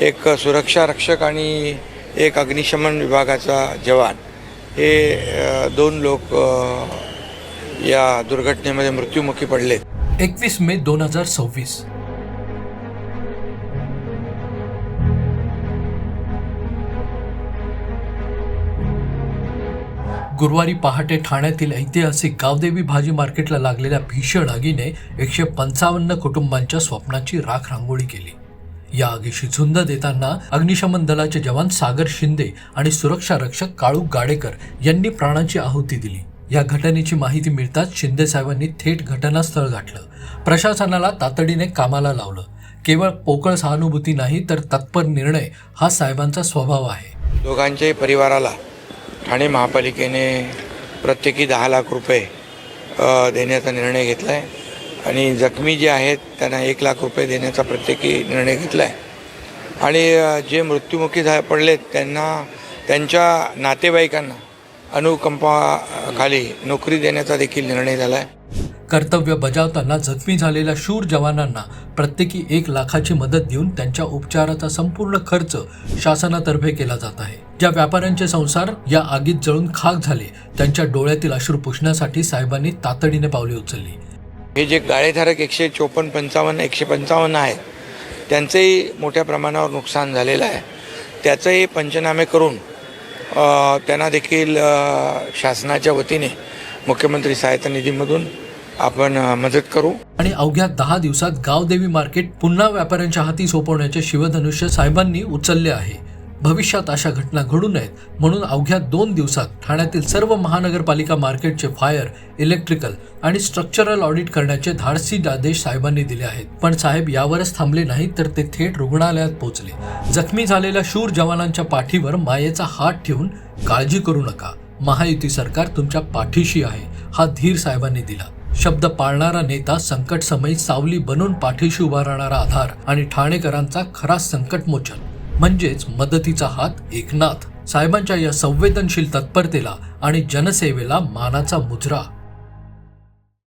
एक सुरक्षा रक्षक आणि एक अग्निशमन विभागाचा जवान हे 2 लोक या दुर्घटनेमध्ये मृत्युमुखी पडले. 21 मे 2026 गुरुवारी पहाटे ठाण्यातील ऐतिहासिक गावदेवी भाजी मार्केटला लागलेल्या भीषण आगीने 155 कुटुंबांच्या स्वप्नाची राख रांगोळी केली. या आगीशी झुंज देताना अग्निशमन दलाचे जवान सागर शिंदे आणि सुरक्षा रक्षक काळू गाडेकर यांनी प्राणाची आहुती दिली. या घटनेची माहिती मिळताच शिंदे साहेबांनी थेट घटनास्थळ गाठलं. प्रशासनाला तातडीने कामाला लावलं. केवळ पोकळ सहानुभूती नाही तर तत्पर निर्णय हा साहेबांचा स्वभाव आहे. दोघांच्याही परिवाराला ठाणे महापालिकेने प्रत्येकी 10 लाख रुपये देण्याचा निर्णय घेतला आहे आणि जखमी जे आहेत त्यांना 1 लाख रुपये देण्याचा प्रत्येकी निर्णय घेतला आहे. आणि जे मृत्युमुखी पडलेत त्यांना त्यांच्या नातेवाईकांना अनुकंपाखाली नोकरी देण्याचा देखील निर्णय झाला आहे. कर्तव्य बजावताना जखमी झालेल्या शूर जवानांना प्रत्येकी 1 लाखाची मदत देऊन त्यांच्या उपचाराचा संपूर्ण खर्च शासनातर्फे केला जात आहे. ज्या व्यापाऱ्यांचे संसार या आगीत जळून खाक झाले त्यांच्या डोळ्यातील अश्रू पुसण्यासाठी साहेबांनी तातडीने पावले उचलली. हे जे गाळेधारक 155 आहेत त्यांचंही मोठ्या प्रमाणावर नुकसान झालेलं आहे. त्याचंही पंचनामे करून त्यांना देखील शासनाच्या वतीने मुख्यमंत्री सहायता निधीमधून आपण मदत करू. आणि अवघ्या 10 दिवसात गावदेवी मार्केट पुन्हा व्यापाऱ्यांच्या हाती सोपवण्याचे शिवधनुष्य साहेबांनी उचलले आहे. भविष्यात अशा घटना घडू नयेत म्हणून अवघ्या 2 दिवसात ठाण्यातील सर्व महानगरपालिका मार्केटचे फायर, इलेक्ट्रिकल आणि स्ट्रक्चरल ऑडिट करण्याचे धाडसी आदेश साहेबांनी दिले आहेत. पण साहेब यावरच थांबले नाहीत तर ते थेट रुग्णालयात पोहोचले. जखमी झालेल्या शूर जवानांच्या पाठीवर मायेचा हात ठेवून काळजी करू नका, महायुती सरकार तुमच्या पाठीशी आहे हा धीर साहेबांनी दिला. शब्द पाळणारा नेता, संकट समयी सावली बनून पाठीशी उभा राहणारा आधार आणि ठाणेकरांचा खरा संकटमोचन म्हणजेच मदतीचा हात एकनाथ साहेबांच्या या संवेदनशील तत्परतेला आणि जनसेवेला मानाचा मुजरा.